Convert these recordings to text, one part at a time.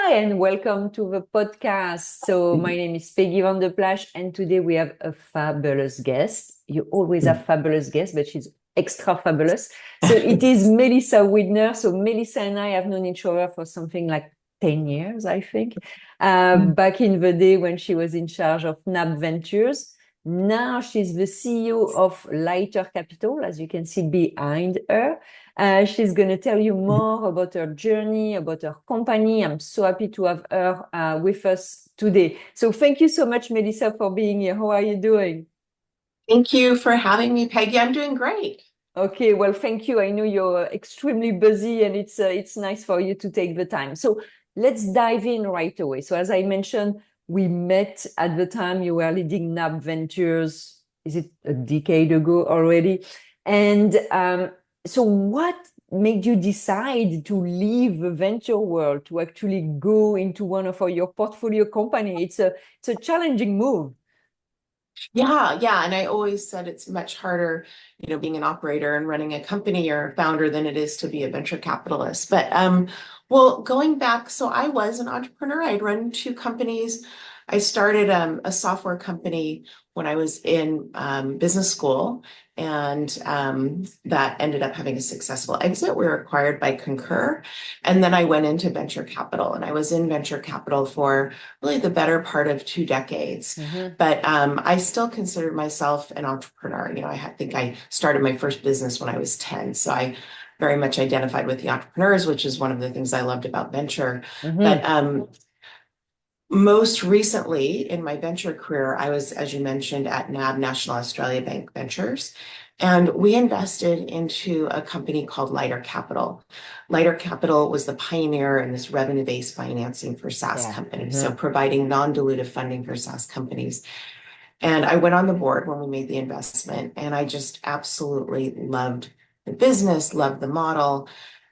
Hi, and welcome to the podcast. So, my name is Peggy van der Plas, and today we have a fabulous guest. You always have fabulous guests, but she's extra fabulous. So, it is Melissa Widner. So, Melissa and I have known each other for something like 10 years, I think, back in the day when she was in charge of NAB Ventures. Now she's the CEO of Lighter Capital, as you can see behind her. She's going to tell you more about her journey, about her company. I'm so happy to have her with us today. So thank you so much, Melissa, for being here. How are you doing? Thank you for having me, Peggy. I'm doing great. Okay, well, thank you. I know you're extremely busy, and it's nice for you to take the time. So let's dive in right away. So as I mentioned, we met at the time you were leading NAB Ventures. Is it a decade ago already? And so what made you decide to leave the venture world to actually go into one of your portfolio company? It's a challenging move. Yeah. And I always said it's much harder, being an operator and running a company or a founder than it is to be a venture capitalist. But well, going back, so I was an entrepreneur. I'd run two companies. I started a software company when I was in business school, and that ended up having a successful exit. We were acquired by Concur, and then I went into venture capital, and I was in venture capital for really the better part of 2 decades. But I still consider myself an entrepreneur. Think I started my first business when I was 10. So I very much identified with the entrepreneurs, which is one of the things I loved about venture. But most recently in my venture career, I was, as you mentioned, at NAB, National Australia Bank Ventures. And we invested into a company called Lighter Capital. Lighter Capital was the pioneer in this revenue-based financing for SaaS companies, so providing non-dilutive funding for SaaS companies. And I went on the board when we made the investment, and I just absolutely loved the business, loved the model.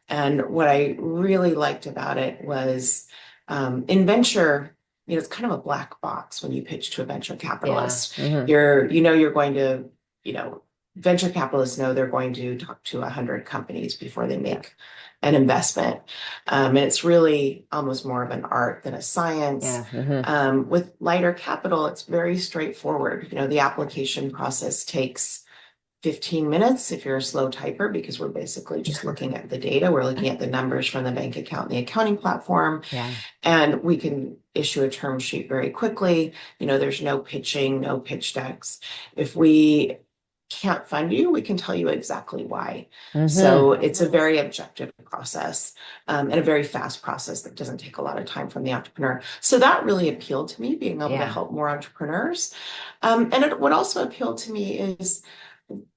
And what I really liked about it was in venture, it's kind of a black box when you pitch to a venture capitalist. You're going to, venture capitalists know they're going to talk to 100 companies before they make an investment. And it's really almost more of an art than a science. With Lighter Capital, it's very straightforward. The application process takes 15 minutes if you're a slow typer, because we're basically just looking at the data. We're looking at the numbers from the bank account and the accounting platform. And we can issue a term sheet very quickly. There's no pitching, no pitch decks. If we can't fund you, we can tell you exactly why. So it's a very objective process, and a very fast process that doesn't take a lot of time from the entrepreneur. So that really appealed to me, being able to help more entrepreneurs. What also appealed to me is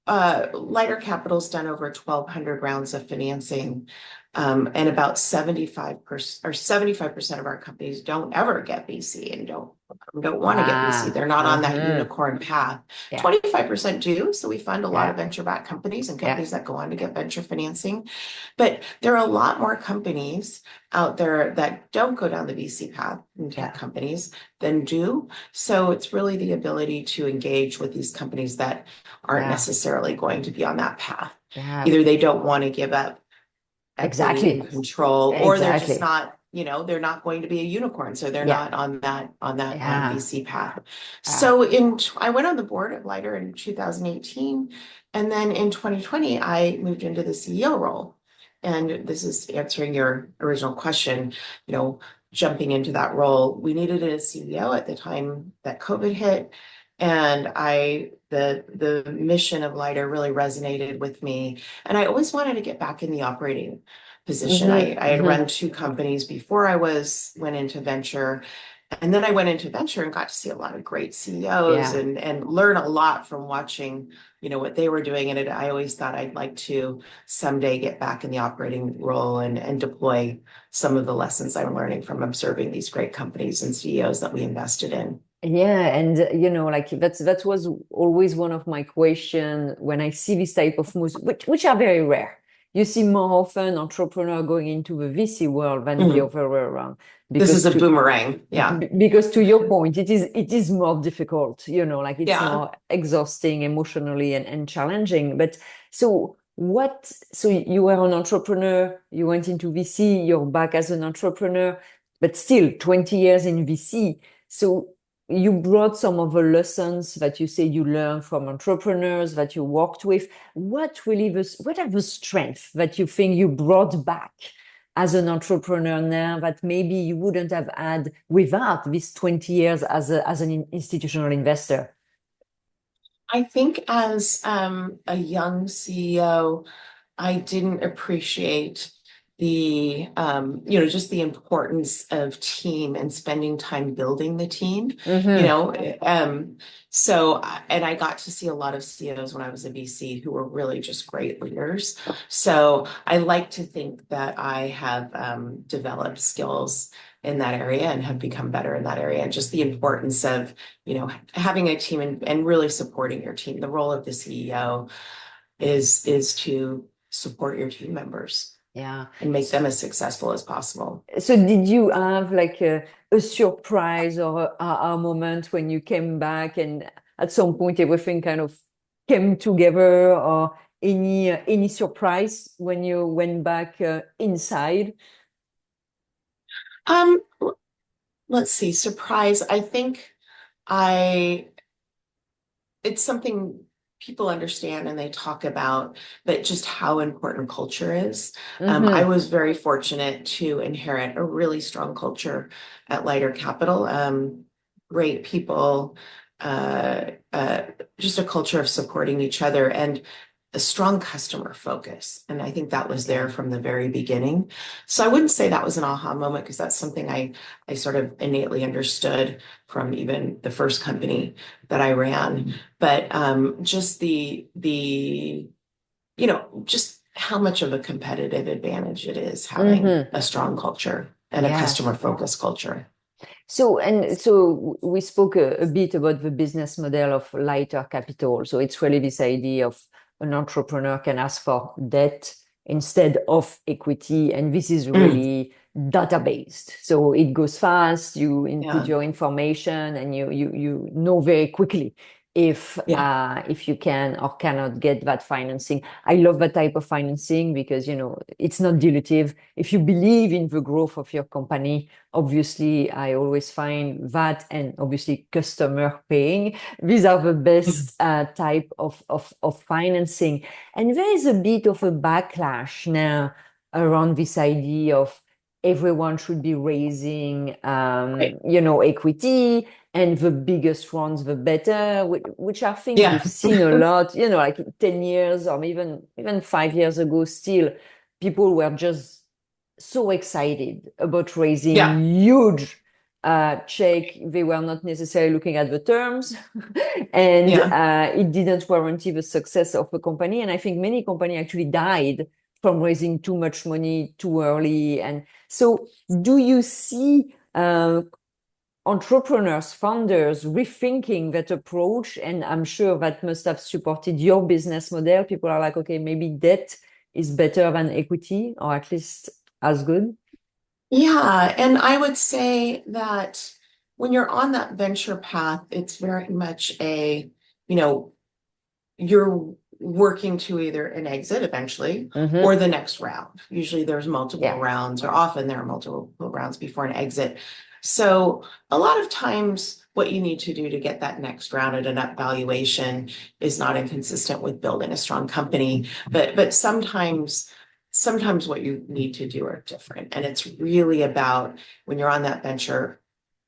Lighter Capital's done over 1,200 rounds of financing, and about 75% of our companies don't ever get VC and don't want to get VC. They're not on that unicorn path. 25% do. So we fund a lot of venture-backed companies and companies that go on to get venture financing. But there are a lot more companies out there that don't go down the VC path in tech companies than do. So it's really the ability to engage with these companies that aren't necessarily going to be on that path. Either they don't want to give up equity and control, or they're just not, they're not going to be a unicorn. So they're not on that VC path. So I went on the board of Lighter in 2018. And then in 2020, I moved into the CEO role. And this is answering your original question, jumping into that role. We needed a CEO at the time that COVID hit. And the mission of Lighter really resonated with me. And I always wanted to get back in the operating position. I had run two companies before I went into venture. And then I went into venture and got to see a lot of great CEOs and learn a lot from watching, what they were doing. And I always thought I'd like to someday get back in the operating role and deploy some of the lessons I'm learning from observing these great companies and CEOs that we invested in. Yeah, and like that was always one of my questions when I see this type of moves, which are very rare. You see more often entrepreneur going into the VC world than the other way around. This is a boomerang. Because to your point, it is more difficult, like it's more exhausting emotionally and challenging. But so you were an entrepreneur, you went into VC, you're back as an entrepreneur. but still 20 years in VC. So you brought some of the lessons that you say you learned from entrepreneurs that you worked with. What are the strengths that you think you brought back as an entrepreneur now that maybe you wouldn't have had without these 20 years as an institutional investor? I think as a young CEO, I didn't appreciate just the importance of team and spending time building the team, you Mm-hmm. know. And I got to see a lot of CEOs when I was a VC who were really just great leaders. So I like to think that I have developed skills in that area and have become better in that area. And just the importance of, having a team and really supporting your team. The role of the CEO is to support your team members Yeah. and make them as successful as possible. So did you have like a surprise or a moment when you came back and at some point everything kind of came together, or any surprise when you went back inside? Um, let's see, surprise. I think I it's something people understand and they talk about, but just how important culture is. I Mm-hmm. was very fortunate to inherit a really strong culture at Lighter Capital. Great people, uh, uh, just a culture of supporting each other and a strong customer focus. And I think that was there Yeah. from the very beginning. So I wouldn't say that was an aha moment because that's something I sort of innately understood from even the first company that I ran. But just just how much of a competitive advantage it is having Mm-hmm. a strong culture and a Yeah. customer focused culture. So we spoke a bit about the business model of lighter capital. So it's really this idea of an entrepreneur can ask for debt instead of equity, and this is Mm, really data-based. So it goes fast. You input yeah, your information, and you know very quickly yeah, if you can or cannot get that financing. I love that type of financing because it's not dilutive. If you believe in the growth of your company, obviously, I always find that, and obviously customer paying. These are the mm, best type of financing. And there is a bit of a backlash now around this idea of everyone should be raising, right, equity, and the biggest ones, the better, which I think we've yeah, seen a lot, like 10 years or even 5 years ago, still people were just so excited about raising yeah, huge check. They were not necessarily looking at the terms, and yeah. it didn't guarantee the success of the company. And I think many companies actually died from raising too much money too early. And so, do you see entrepreneurs, founders rethinking that approach? And I'm sure that must have supported your business model. People are like, okay, maybe debt is better than equity, or at least as good. Yeah, and I would say that when you're on that venture path, it's very much you know, you're working to either an exit eventually or Mm-hmm. the next round. Usually there's multiple Yeah. rounds, or often there are multiple rounds before an exit. So a lot of times what you need to do to get that next round at an up valuation is not inconsistent with building a strong company. But sometimes what you need to do are different. And it's really about when you're on that venture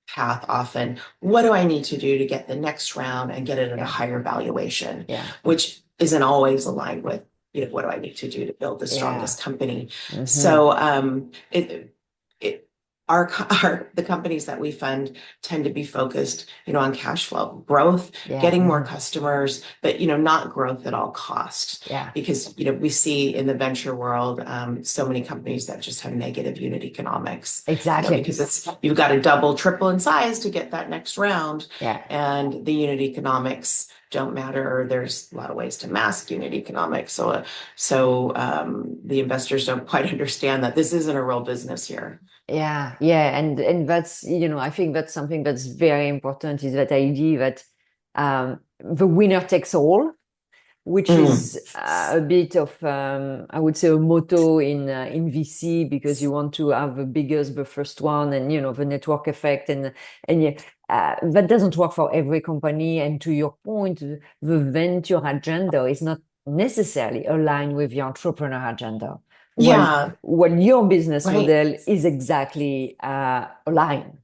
path often, what do I need to do to get the next round and get it at a Yeah. higher valuation, Yeah. which isn't always aligned with, what do I need to do to build the Yeah. strongest company? Mm-hmm. So it the companies that we fund tend to be focused, on cash flow, growth, Yeah. getting more Mm-hmm. customers, but not growth at all costs. Yeah. Because we see in the venture world so many companies that just have negative unit economics, Exactly. because you've got to double, triple in size to get that next round, Yeah. and the unit economics don't matter. There's a lot of ways to mask unit economics, so the investors don't quite understand that this isn't a real business here. Yeah. Yeah. And that's, I think that's something that's very important, is that idea that the winner takes all. which Mm. is a bit of, I would say, a motto in VC, because you want to have the biggest, the first one, and the network effect, and yeah, that doesn't work for every company. And to your point, the venture agenda is not necessarily aligned with the entrepreneur agenda. Yeah, While your business right. model is exactly aligned.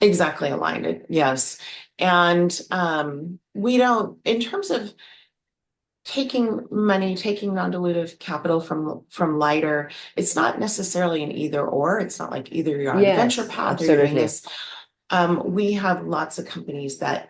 Exactly aligned. Yes. And we don't, in terms of taking money, taking non-dilutive capital from Lighter, it's not necessarily an either or. It's not like either you're on the venture Yes, path or you're doing absolutely. this. We have lots of companies that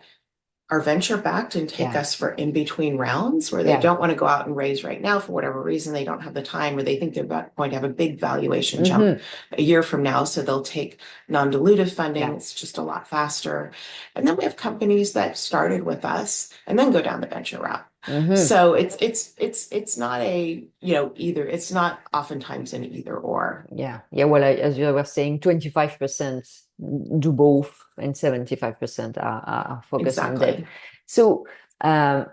are venture backed and take Yeah, us for in between rounds where they yeah. don't want to go out and raise right now for whatever reason. They don't have the time, or they think they're going to have a big valuation jump Hmm. a year from now. So they'll take non-dilutive funding. Yeah. It's just a lot faster. And then we have companies that started with us and then go down the venture route. Hmm. So it's not a, either, it's not oftentimes an either or. Yeah. Yeah. Well, as you were saying, 25% do both and 75% are focused on debt. Exactly. So, um,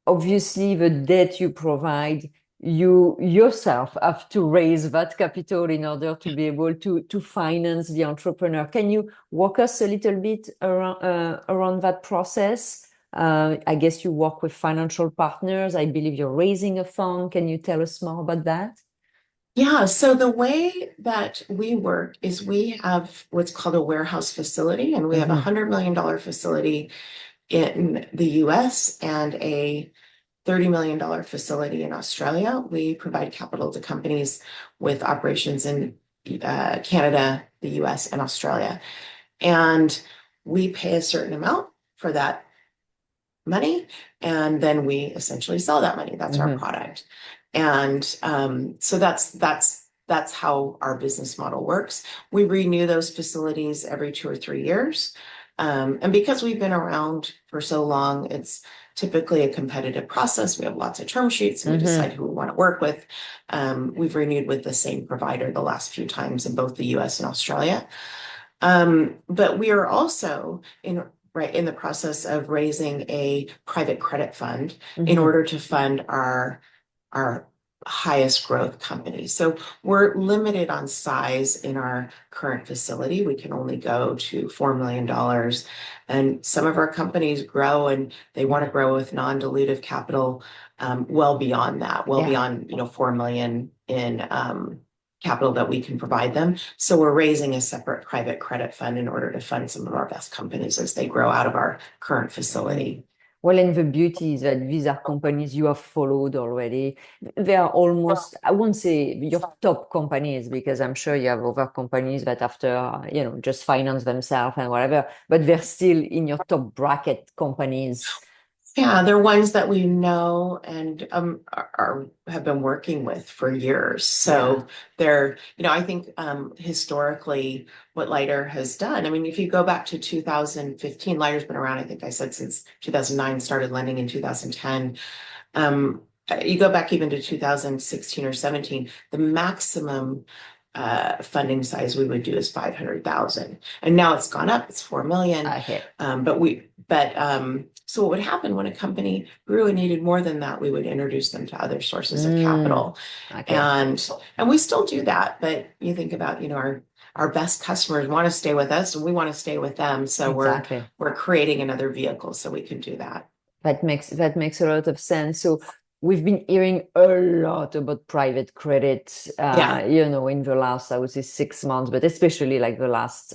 obviously, the debt you provide, you yourself have to raise that capital in order to be able to finance the entrepreneur. Can you walk us a little bit around that process? I guess you work with financial partners. I believe you're raising a fund. Can you tell us more about that? Yeah, so the way that we work is we have what's called a warehouse facility, and we have a Hmm. $100 million facility in the US and a $30 million facility in Australia. We provide capital to companies with operations in Canada, the US, and Australia. And we pay a certain amount for that money, and then we essentially sell that money. That's our Hmm. product. And so that's how our business model works. We renew those facilities every 2 or 3 years. And because we've been around for so long, it's typically a competitive process. We have lots of term sheets and we decide Hmm. who we want to work with. We've renewed with the same provider the last few times in both the US and Australia. But we are also in the process of raising a private credit fund in Hmm. order to fund our highest growth companies. So we're limited on size in our current facility. We can only go to $4 million. And some of our companies grow and they want to grow with non-dilutive capital, well beyond that, well Yeah. beyond, 4 million in capital that we can provide them. So we're raising a separate private credit fund in order to fund some of our best companies as they grow out of our current Mm. facility. Well, and the beauty is that these are companies you have followed already. They are almost, I won't say your top companies, because I'm sure you have other companies that after, just finance themselves and whatever, but they're still in your top bracket companies. Yeah, they're ones that we know and have been working with for years. Yeah. So they're, I think historically what Lighter has done. I mean, if you go back to 2015, Lighter's been around, I think I said since 2009, started lending in 2010. Um, you go back even to 2016 or 17, the maximum funding size we would do is 500,000. And now it's gone up, it's 4 million. Okay. So what would happen when a company grew and needed more than that, we would introduce them to other sources of Mm. capital. Okay. And we still do that, but you think about, our best customers want to stay with us and we want to stay with them. So Exactly. we're creating another vehicle so we can do that. That makes a lot of sense. So we've been hearing a lot about private credit, Yeah. in the last, I would say, 6 months, but especially like the last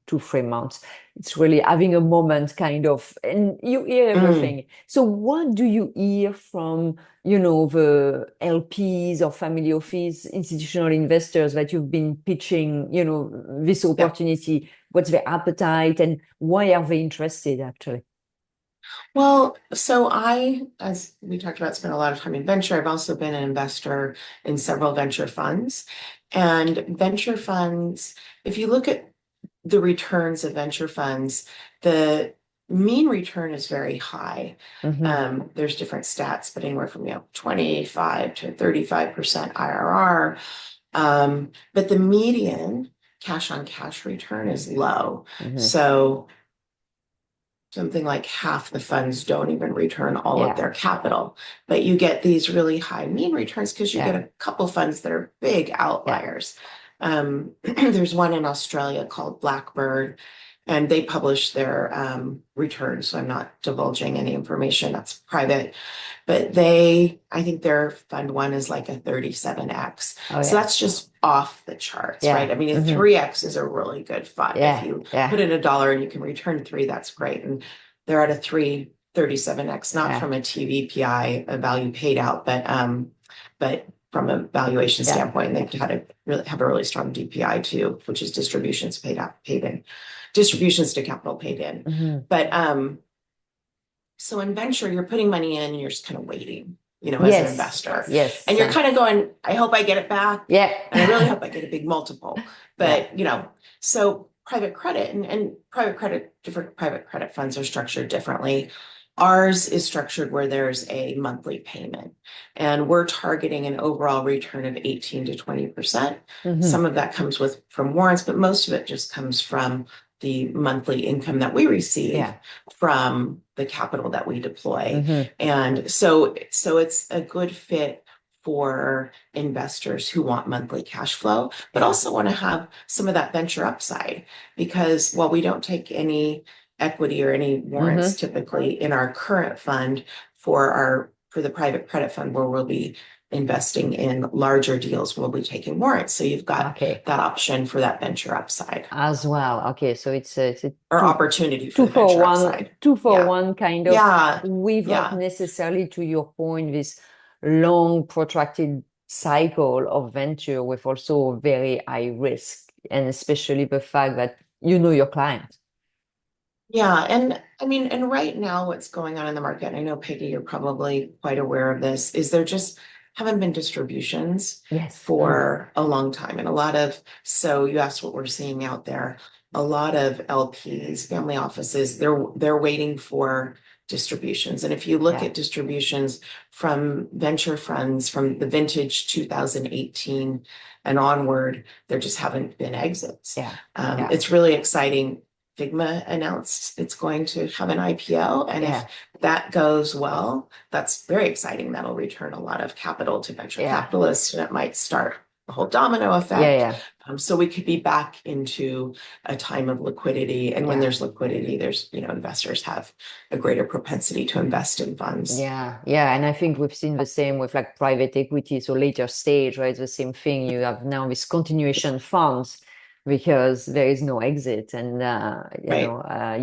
2, 3 months. It's really having a moment kind of, and you hear Mm. everything. So what do you hear from, the LPs or family office, institutional investors that you've been pitching, this Yeah. opportunity? What's their appetite and why are they interested actually? Well, so as we talked about, spent a lot of time in venture. I've also been an investor in several venture funds. And venture funds, if you look at the returns of venture funds, the mean return is very high. Hmm. There's different stats, but anywhere from 25 to 35% IRR. But the median cash on cash return is low. Hmm. So something like half the funds don't even return all of Yeah. their capital. But you get these really high mean returns because you get Yeah. a couple funds that are big Yeah. outliers. There's one in Australia called Blackbird, and they publish their returns. So I'm not divulging any information that's private, but I think their fund one is like a 37x. Oh So yeah. that's just off the charts, right? Yeah. I mean, a Hmm. 3x is a really good fund. If Yeah. you Yeah. put in $1 and you can return three, that's great. And they're at a 337x, not Yeah. from a TVPI, a value paid out, but from a valuation Yeah. standpoint, they've had have a really strong DPI too, which is distributions paid in, distributions to capital paid in. Hmm. But so in venture, you're putting money in and you're just kind of waiting, as an Yes. investor. Yes. And you're kind of going, I hope I get it back. Yeah. And I really hope I get a big multiple. Yeah. But, so private credit and private credit, different private credit funds are structured differently. Ours is structured where there's a monthly payment, and we're targeting an overall return of 18 to 20%. Hmm. Some of that comes from warrants, but most of it just comes from the monthly income that we receive Yeah. from the capital that we deploy. Hmm. And so it's a good fit for investors who want monthly cash flow, but Yeah. also want to have some of that venture upside, because while we don't take any equity or any warrants typically in our current fund for the private credit fund, where we'll be investing in larger deals, we'll be taking warrants. So you've got Okay. that option for that venture upside As well. Okay. So it's a or two, opportunity for two the for venture one, upside. two for Yeah. one kind of, Yeah. without Yeah. necessarily, to your point, this long protracted cycle of venture with also very high risk, and especially the fact that you know your client. Yeah. And I mean, and right now what's going on in the market, and I know Peggy, you're probably quite aware of this, is there just haven't been distributions Yes. for a long time. And so you asked what we're seeing out there. A lot of LPs, family offices, they're waiting for distributions. And if you look Yeah. at distributions from venture funds from the vintage 2018 and onward, there just haven't been exits. Yeah. It's really exciting. Figma announced it's going to have an IPO, and if that goes well, that's very exciting. That'll return a lot of capital to venture capitalists, and it might start a whole domino effect. So we could be back into a time of liquidity, and when there's liquidity, there's investors have a greater propensity to invest in funds. Yeah, and I think we've seen the same with like private equity, so later stage, right? The same thing. You have now this continuation funds because there is no exit, and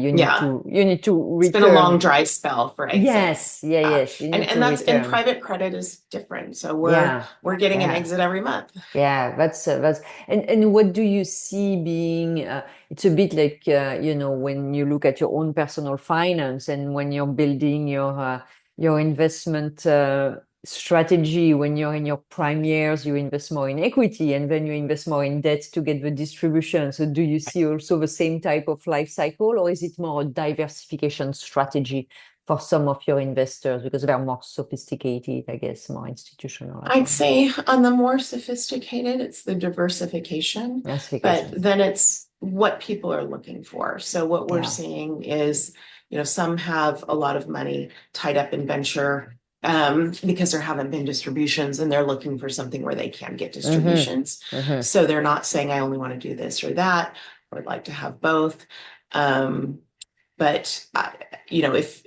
you need to It's been a return. long dry spell for exit. Yes, yes. You need to and return. private credit is different. So we're getting an exit every month. Yeah, that's and what do you see being it's a bit like when you look at your own personal finance and when you're building your investment strategy. When you're in your prime years, you invest more in equity, and then you invest more in debt to get the distribution. So do you see also the same type of life cycle, or is it more a diversification strategy for some of your investors because they're more sophisticated, I guess, more institutional? I'd say on the more sophisticated, it's the diversification, but then it's what people are looking for. So what we're seeing is, some have a lot of money tied up in venture because there haven't been distributions, and they're looking for something where they can get distributions. So they're not saying, I only want to do this or that, or I'd like to have both. But if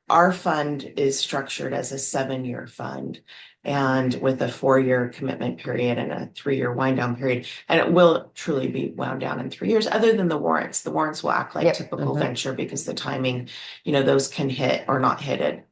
our fund is structured as a 7-year fund, and with a 4-year commitment period and a 3-year wind down period, and it will truly be wound down in 3 years, other than the warrants. The warrants will act like typical venture because the timing, those can hit or not hit at,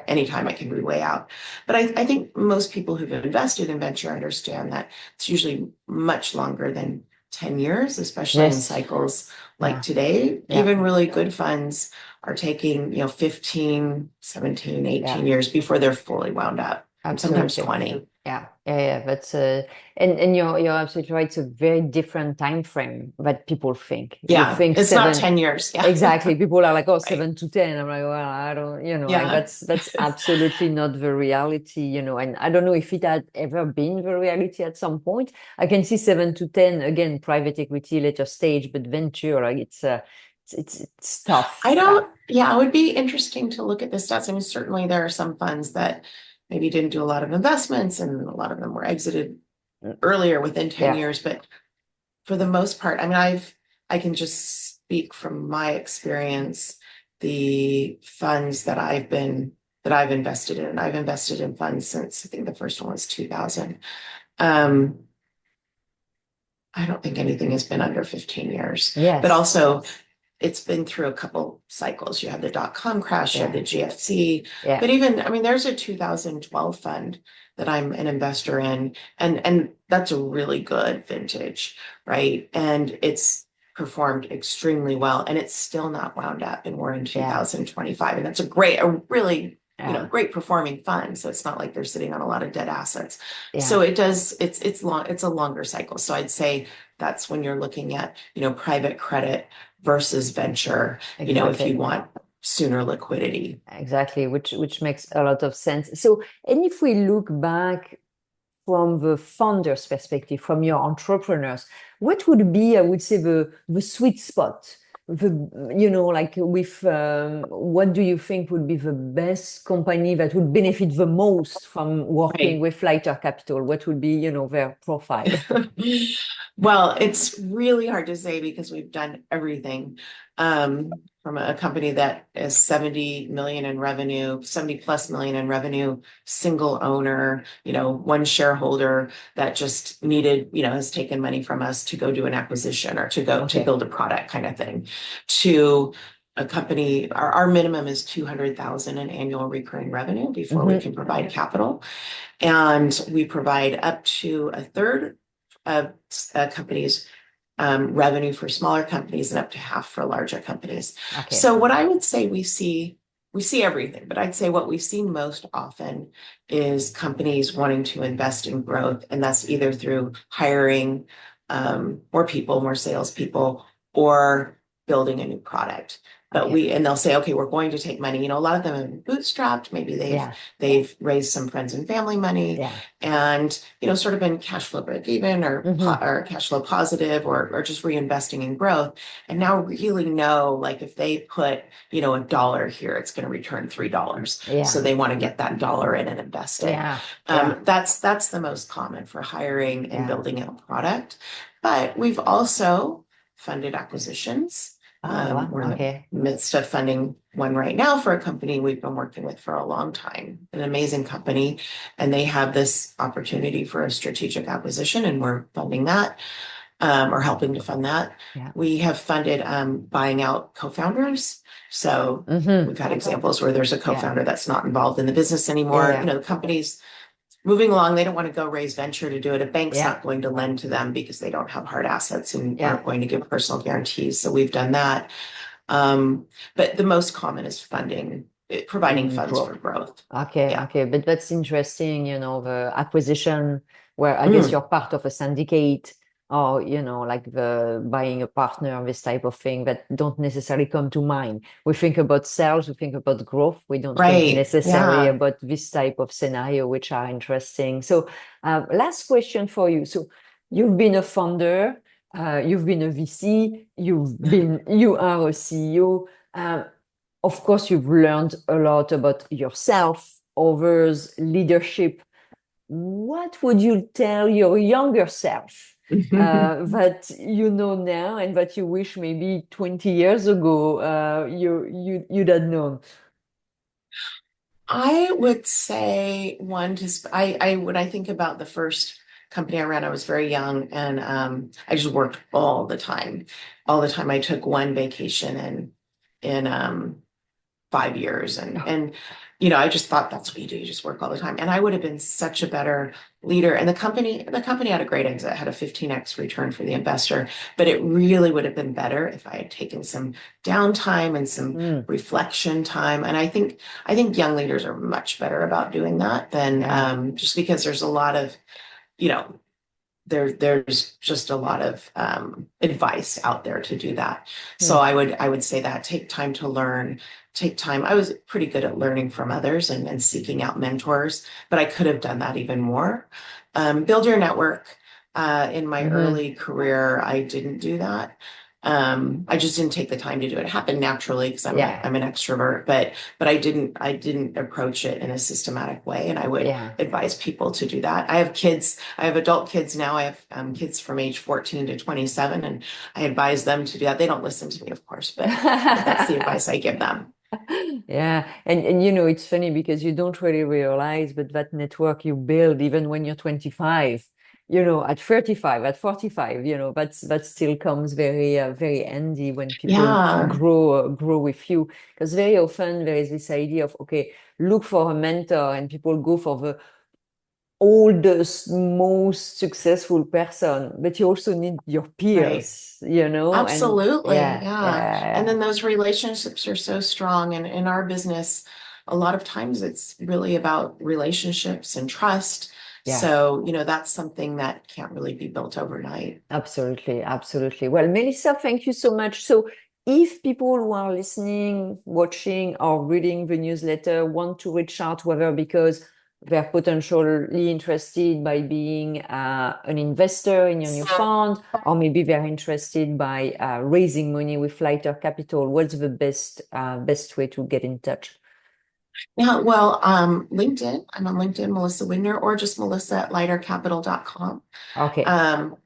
anytime. It can be way out. But I think most people who've invested in venture understand that it's usually much longer than 10 years, especially in cycles like today. Even really good funds are taking, 15, 17, 18 years before they're fully wound up. Absolutely. Sometimes 20. Yeah. That's and you're absolutely right. It's a very different time frame that people think. Yeah, you think it's not 10 years. Yeah. Exactly. People are like, oh, 7 to 10. I'm like, well, I don't, like that's absolutely not the reality, and I don't know if it had ever been the reality at some point. I can see 7 to 10, again, private equity, later stage, but venture, like It's tough. I don't, yeah, it would be interesting to look at the stats. I mean, certainly there are some funds that maybe didn't do a lot of investments and a lot of them were exited earlier within 10 Yeah, years. But for the most part, I mean, I can just speak from my experience, the funds that I've invested in. I've invested in funds since I think the first one was 2000. Um, I don't think anything has been under 15 years, but yes, also it's been through a couple cycles. You had the dot-com crash, you had the yeah, GFC, yeah, but even, I mean, there's a 2012 fund that I'm an investor in, and that's a really good vintage, right? And it's performed extremely well, and it's still not wound up, and we're in yeah, 2025, and that's a really, yeah, great performing fund. So it's not like they're sitting on a lot of dead assets. So yeah, it does, it's a longer cycle. So I'd say that's when you're looking at, private credit versus venture, if you exactly. want sooner liquidity. Exactly, which makes a lot of sense. So, and if we look back from the founder's perspective, from your entrepreneurs, what would be, I would say, the sweet spot? Like with what do you think would be the best company that would benefit the most from working Right. with lighter capital? What would be, their profile? Well, it's really hard to say because we've done everything. From a company that is 70 million in revenue, 70 plus million in revenue, single owner, one shareholder that just needed, has taken money from us to go do an acquisition or to Okay. build a product kind of thing, to a company, our minimum is 200,000 in annual recurring revenue before we can provide capital. And we provide up to a third of a company's revenue for smaller companies and up to half for larger companies. Okay. So what I would say we see everything, but I'd say what we see most often is companies wanting to invest in growth, and that's either through hiring more people, more salespeople, or building a new product. But Okay. and they'll say, okay, we're going to take money. A lot of them have been bootstrapped. Maybe they've Yeah. they've raised some friends and family money, Yeah. and sort of been cash flow break even Hmm. or cash flow positive, or just reinvesting in growth, and now really know, like, if they put $1 here, it's going to return $3, so Yeah. they want to get that dollar in and invest it. Yeah. Yeah. That's the most common for hiring and Yeah. building out product. But we've also funded acquisitions. Oh, wow. We're in the Okay. midst of funding one right now for a company we've been working with for a long time, an amazing company, and they have this opportunity for a strategic acquisition, and we're funding that, or helping to fund that. Yeah. We have funded buying out co-founders. So Hmm. we've had examples where there's a Yeah. co-founder that's not involved in the business Yeah. anymore. Yeah. The company's moving along, they don't want to go raise venture to do it. A bank's Yeah. not going to lend to them because they don't have hard assets and Yeah. aren't going to give personal guarantees. So we've done that. Um, but the most common is providing funds for Growth. growth. Okay, Yeah. okay. But that's interesting, the acquisition where I guess Mm, you're part of a syndicate or, like the buying a partner, this type of thing that don't necessarily come to mind. We think about sales, we think about growth. We don't think right. necessarily Yeah. about this type of scenario, which are interesting. So, last question for you. So, you've been a founder, you've been a VC, you are a CEO. Of course, you've learned a lot about yourself, others, leadership. What would you tell your younger self that you know now and that you wish maybe 20 years ago you'd had known? I would say when I think about the first company I ran, I was very young, and I just worked all the time. All the time. I took one vacation in 5 years, and I just thought that's what you do. You just work all the time. And I would have been such a better leader. And the company had a great exit, had a 15x return for the investor, but it really would have been better if I had taken some downtime and some Mm, reflection time. And I think young leaders are much better about doing that than yeah. just because there's a lot of, you know, there's just a lot of advice out there to do that. So Mm, I would say that take time to learn, take time. I was pretty good at learning from others and seeking out mentors, but I could have done that even more. Build your network. In my hmm. early career, I didn't do that. I just didn't take the time to do it. It happened naturally because Yeah. I'm an extrovert, but I didn't approach it in a systematic way. And I would Yeah. advise people to do that. I have kids, I have adult kids now. I have kids from age 14 to 27, and I advise them to do that. They don't listen to me, of course, but that's the advice I give them. Yeah, and you know, it's funny because you don't really realize, but that network you build even when you're 25, you know, at 35, at 45, you know, that still comes very very handy when people Yeah, grow with you. Because very often there is this idea of, okay, look for a mentor, and people go for the oldest, most successful person, but you also need your right. peers, you know, and Absolutely. yeah, Yeah. And yeah, then those relationships are so strong. And in our business, a lot of times it's really about relationships and trust. yeah. So, that's something that can't really be built overnight. Absolutely, absolutely. Well, Melissa, thank you so much. So, if people who are listening, watching, or reading the newsletter want to reach out, whether because they're potentially interested by being an investor in your new fund, or maybe they're interested by raising money with lighter capital, what's the best way to get in touch? Yeah, well, LinkedIn, I'm on LinkedIn, Melissa Widner, or just Melissa at lightercapital.com. Okay. Um,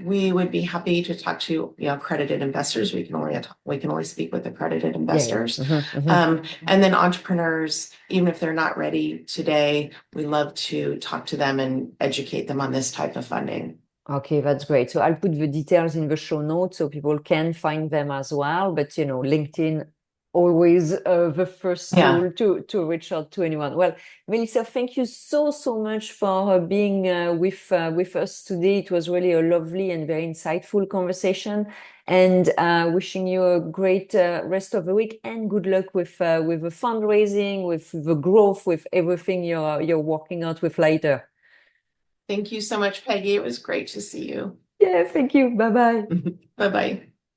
we would be happy to talk to, accredited investors. We can only speak with accredited Yeah, yeah. investors. Hmm. And then entrepreneurs, even if they're not ready today, we love to talk to them and educate them on this type of funding. Okay, that's great. So I'll put the details in the show notes so people can find them as well. But you know, LinkedIn always the first Yeah. tool to reach out to anyone. Well, Melissa, thank you so much for being with us today. It was really a lovely and very insightful conversation. And wishing you a great rest of the week and good luck with the fundraising, with the growth, with everything you're working out with later. Thank you so much, Peggy. It was great to see you. Yeah, thank you. Bye bye. Bye bye.